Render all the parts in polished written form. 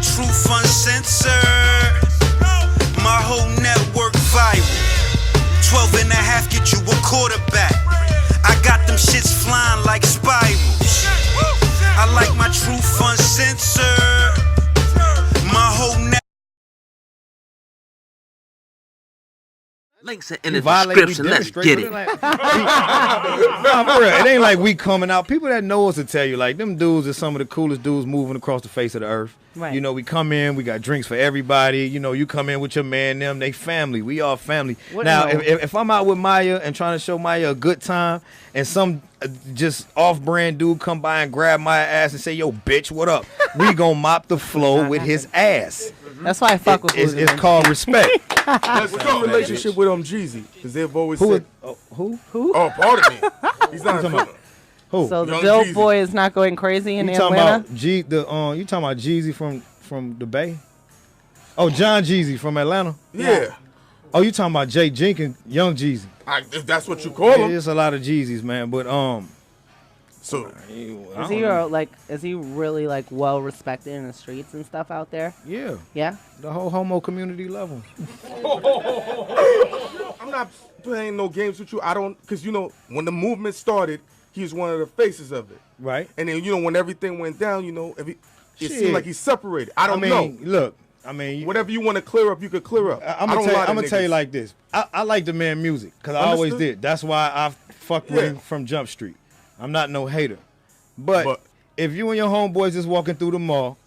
truth uncensored. My whole network viral. 12 and a half get you a quarterback. I got them shits flying like spirals. I like my truth uncensored. My whole network. Links are in the description. Let's get it. Nah, for real. It ain't like we coming out. People that know us will tell you, like, them dudes are some of the coolest dudes moving across the face of the earth. Right. You know, we come in, we got drinks for everybody. You know, you come in with your man, them, they family. We all family. Now, if I'm out with Maya and trying to show Maya a good time, and some just off-brand dude come by and grab my ass and say, yo, bitch, what up? We gonna mop the floor with his ass. That's why I fuck with It's called respect. What's your relationship with Jeezy? Because they've always said... Who? Oh, pardon me. He's not a Who? So the Young dope Jeezy. boy is not going crazy in You Atlanta? talking about you talking about Jeezy from the Bay? Oh, John Jeezy from Atlanta? Yeah. Oh, you talking about Jay Jenkins, Young Jeezy? If that's what you call him. There's a lot of Jeezys, man, but So is he really like well respected in the streets and stuff out there? yeah, Yeah. the whole homo community love him. I'm not playing no games with you. I don't, because you know when the movement started, he's one of the faces of it. Right. And then you know when everything went down, you know, it Shit. seemed like he's separated. I don't I mean, know. look, I mean, Whatever you want to clear up, you could clear up. I'm gonna tell you like this. I like the man music because I always Understood. did. That's why I fucked with him from Jump Street. I'm not no hater, but if you and your homeboys just walking through the mall,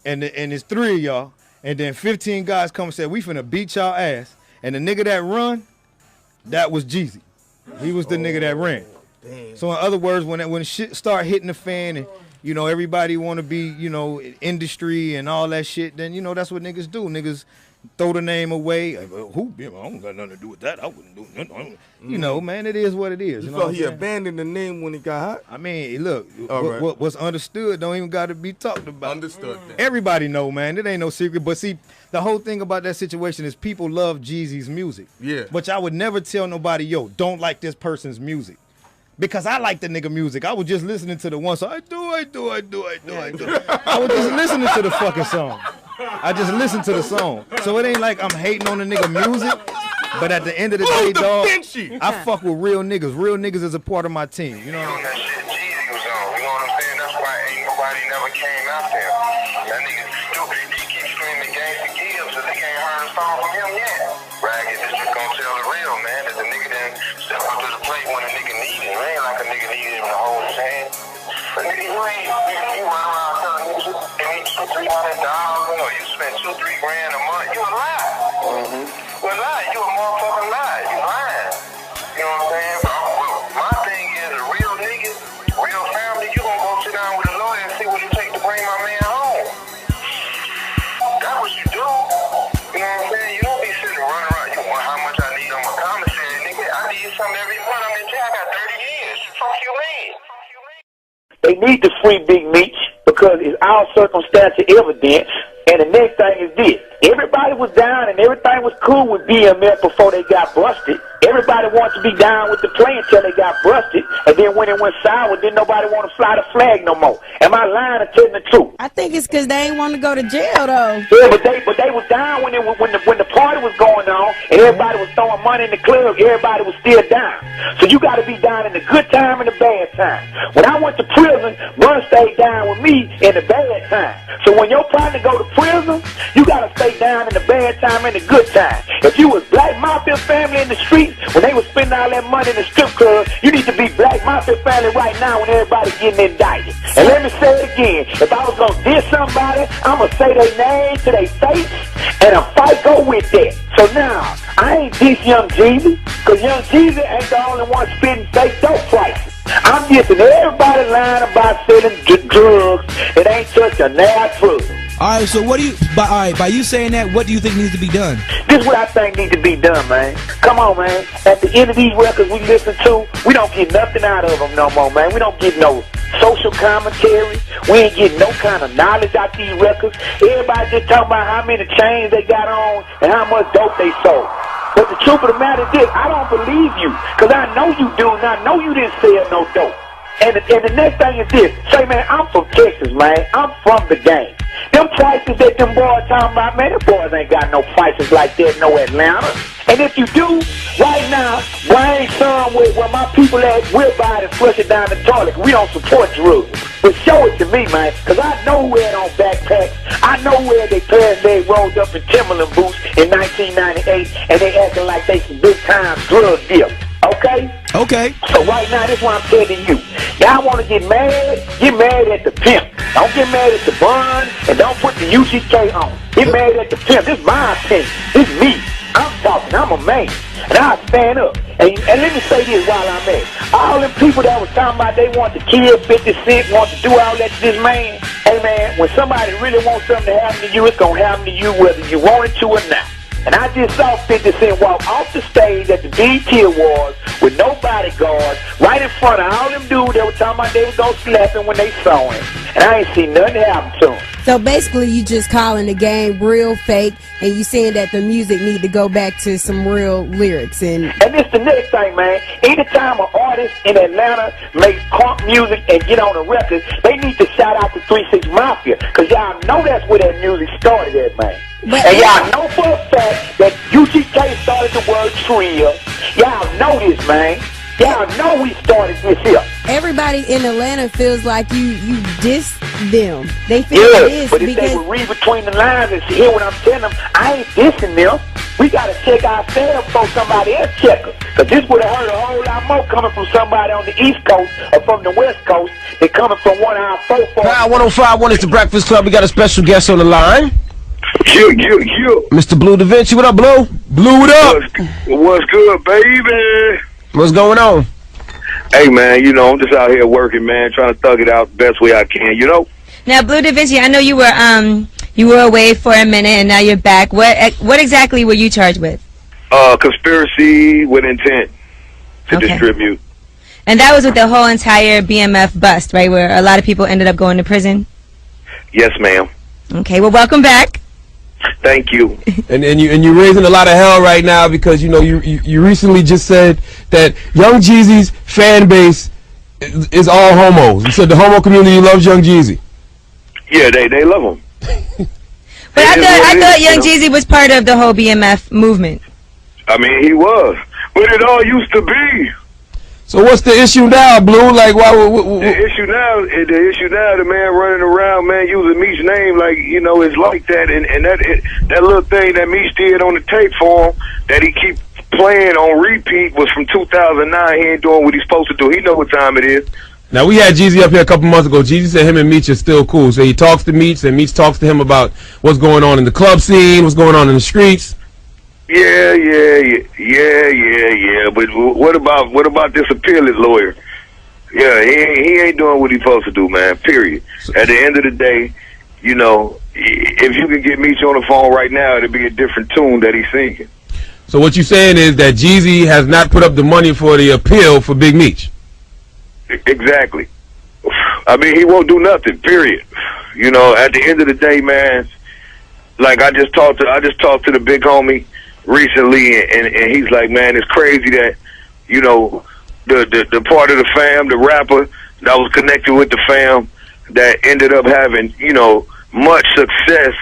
and it's 3 of y'all, and then 15 guys come and say we finna beat y'all ass, and the nigga that run, that was Jeezy. He was the nigga that ran. Damn. So in other words, when shit start hitting the fan and you know everybody want to be industry and all that shit, then that's what niggas do. Niggas throw the name away. Like, who? I don't got nothing to do with that. I wouldn't do nothing. Man, it is what it is. You know felt what he I'm saying? abandoned the name when he got hot? I mean, look, Right. what's understood don't even got to be talked about. Understood. Everybody know, man. It ain't no secret. But see, the whole thing about that situation is people love Jeezy's music. Yeah. Which I would never tell nobody, yo, don't like this person's music. Because I like the nigga music. I was just listening to the one song. I do. I was just listening to the fucking song. I just listened to the song. So it ain't like I'm hating on the nigga music. But at the end of the day, Bleu dog, DaVinci. I fuck with real niggas. Real niggas is a part of my team. You know what I mean? That shit Jeezy was on. You know what I'm saying? That's why ain't nobody never came out there. That nigga stupid. He keep screaming Gangsta Gibbs, so they can't heard a song from him yet. Ragged is just gonna tell the real, man. That the nigga done step up to the plate when a nigga needed it. It ain't like a nigga needed him to hold his hand. But nigga, you run around telling niggas you need $200-$300, or you spend $2-3 grand a month. You a lie. You a lie. You a motherfucking lie. You lying. You know what I'm saying? My thing is, a real nigga, real family, you gonna go sit down with a lawyer and see what it takes to bring my man home. That's what you do. You know what I'm saying? You don't be sitting running around. You want how much I need on my commissary, nigga? I need something every month. I'm in jail. I got 30 years. Fuck you, man. They need to free Big Meech because it's all circumstantial evidence. And the next thing is this. Everybody was down and everything was cool with BMF before they got busted. Everybody wants to be down with the play until they got busted. And then when it went sour, then nobody want to fly the flag no more. Am I lying or telling the truth? I think it's because they ain't want to go to jail, though. Yeah, but they was down when the party was going on and everybody was throwing money in the club. Everybody was still down. So you got to be down in the good time and the bad time. When I went to prison, Bun stayed down with me in the bad time. So when your partner go to prison, you got to stay down in the bad time and the good time. If you was Black Mafia family in the streets, when they was spending all that money in the strip club, you need to be Black Mafia family right now when everybody's getting indicted. And let me say it again. If I was going to diss somebody, I'm going to say their name to their face, and a fight go with that. So now, I ain't diss Young Jeezy, because Young Jeezy ain't the only one spitting fake dope prices. I'm dissing everybody lying about selling drugs that ain't touched a nail foot. All right, so what do you, by you saying that, what do you think needs to be done? This is what I think needs to be done, man. Come on, man. At the end of these records we listen to, we don't get nothing out of them no more, man. We don't get no social commentary. We ain't getting no kind of knowledge out these records. Everybody just talking about how many chains they got on and how much dope they sold. But the truth of the matter is this, I don't believe you, because I know you do, and I know you didn't sell no dope. And the next thing is this, say, man, I'm from Texas, man. I'm from the game. Them prices that them boys talking about, man, them boys ain't got no prices like that, no Atlanta. And if you do, right now, brainstorm with where my people at, we'll buy it and flush it down the toilet. We don't support drugs. But show it to me, man, because I know where it on backpacks. I know where they parents they rolled up in Timberland boots in 1998, and they acting like they some big-time drug dealers. Okay? Okay. So right now, this is what I'm telling you. Y'all want to get mad at the pimp. Don't get mad at the bun, and don't put the UGK on. Get mad at the pimp. This is my opinion. This is me. I'm talking. I'm a man. And I stand up. And let me say this while I'm at. All them people that was talking about they want to kill 50 Cent, want to do all that to this man. Hey, man, when somebody really wants something to happen to you, it's going to happen to you whether you want it to or not. And I just saw 50 Cent walk off the stage at the BET Awards with no bodyguards right in front of all them dudes that were talking about they was going to slap him when they saw him. And I ain't seen nothing happen to him. So basically you just calling the game real fake, and you saying that the music need to go back to some real lyrics. And this the next thing, man. Anytime an artist in Atlanta makes crunk music and get on a record, they need to shout out to 3-6 Mafia, because y'all know that's where that music started at, man. And y'all know for a fact that UGK started the word trill. Y'all know this, man. Y'all know we started this here. Everybody in Atlanta feels like you diss them. They feel this but if because they would read between the lines and hear what I'm telling them, I ain't dissing them. We got to check ourselves before somebody else check us. Because this would have hurt a whole lot more coming from somebody on the East Coast or from the West Coast than coming from one of our 4-4. Power 105.1 is the Breakfast Club. We got a special guest on the line. Mr. Bleu DaVinci. What up, Blue? Blue, what up? What's good, baby? What's going on? Hey, man, you know, I'm just out here working, man, trying to thug it out the best way I can, you know? Now, Bleu DaVinci, I know you were away for a minute and now you're back. What exactly were you charged with? Conspiracy with intent to distribute. And that was with the whole entire BMF bust, right, where a lot of people ended up going to prison? Yes, ma'am. Okay, well, welcome back. Thank you. And you're raising a lot of hell right now because you know you recently just said that Young Jeezy's fan base is all homos. You said the homo community loves Young Jeezy. Yeah, they love him. But I thought Young Jeezy was part of the whole BMF movement. I mean, he was, but it all used to be. So what's the issue now, Blue? Like, why? The issue now, the man running around, man, using Meech's name, like, you know, it's like that, and that little thing that Meech did on the tape for him, that he keep playing on repeat, was from 2009. He ain't doing what he's supposed to do. He know what time it is. Now, we had Jeezy up here a couple months ago. Jeezy said him and Meech are still cool. So he talks to Meech, and Meech talks to him about what's going on in the club scene, what's going on in the streets. Yeah. But what about this appealing lawyer? Yeah, he ain't doing what he's supposed to do, man. Period. At the end of the day, you know, if you could get Meech on the phone right now, it'd be a different tune that he's singing. So what you're saying is that Jeezy has not put up the money for the appeal for Big Meech. Exactly. I mean, he won't do nothing. Period. You know, at the end of the day, man. Like I just talked to the big homie recently, and he's like, man, it's crazy that, you know, the part of the fam, the rapper that was connected with the fam, that ended up having, you know, much success.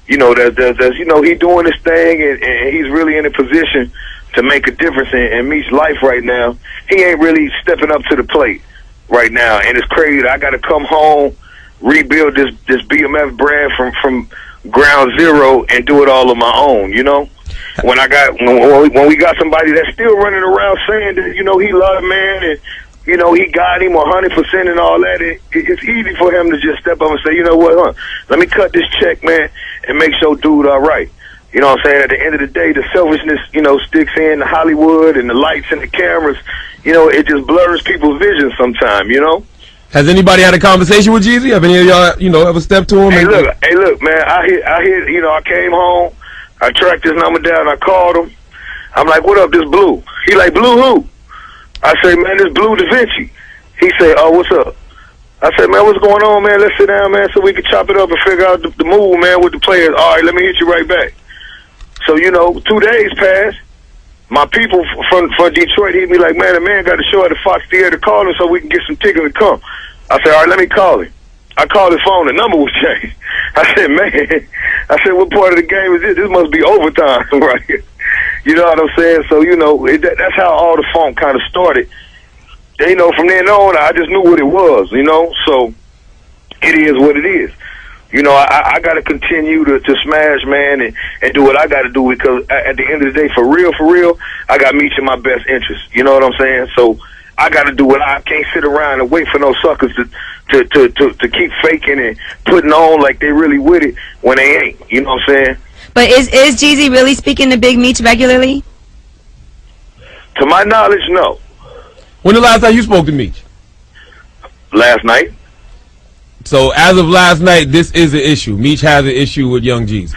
You know, that you know, he doing his thing, and he's really in a position to make a difference in Meech's life right now. He ain't really stepping up to the plate right now, and it's crazy. I got to come home, rebuild this BMF brand from ground zero, and do it all on my own. You know, when we got somebody that's still running around saying that, you know, he loved man, and you know, he got him 100% and all that, it's easy for him to just step up and say, you know what, let me cut this check, man, and make sure dude all right. You know what I'm saying? At the end of the day, the selfishness, you know, sticks in, the Hollywood and the lights and the cameras, you know, it just blurs people's vision sometimes, you know? Has anybody had a conversation with Jeezy? Have any of y'all, you know, ever stepped to him? Hey, look, man, I hit, you know, I came home, I tracked his number down, I called him. I'm like, what up, this Blue? He like, Blue who? I say, man, this Bleu DaVinci. He say, oh, what's up? I say, man, what's going on, man? Let's sit down, man, so we can chop it up and figure out the move, man, with the players. All right, let me hit you right back. So, you know, 2 days passed. My people from Detroit hit me like, man, the man got to show at the Fox Theater, call him so we can get some tickets to come. I said, all right, let me call him. I called his phone, the number was changed. I said, man, I said, what part of the game is this? This must be overtime, right here. You know what I'm saying? So, you know, that's how all the funk kind of started. You know, from then on, I just knew what it was, you know? So, it is what it is. You know, I got to continue to smash, man, and do what I got to do, because at the end of the day, for real, I got Meech in my best interest. You know what I'm saying? So, I got to do what I can't sit around and wait for no suckers to keep faking and putting on like they really with it when they ain't. You know what I'm saying? But is Jeezy really speaking to Big Meech regularly? To my knowledge, no. When the last time you spoke to Meech? Last night. So as of last night, this is an issue. Meech has an issue with Young Jeezy.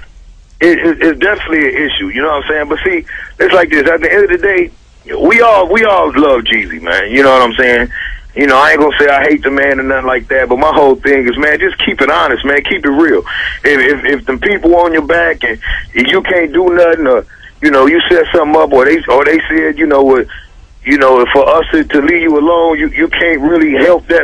It's definitely an issue. You know what I'm saying? But see, it's like this. At the end of the day, we all love Jeezy, man. You know what I'm saying? You know, I ain't gonna say I hate the man or nothing like that, but my whole thing is, man, just keep it honest, man. Keep it real. If them people on your back and you can't do nothing, or you know, you set something up, or they said, you know what, you know, for us to leave you alone, you can't really help that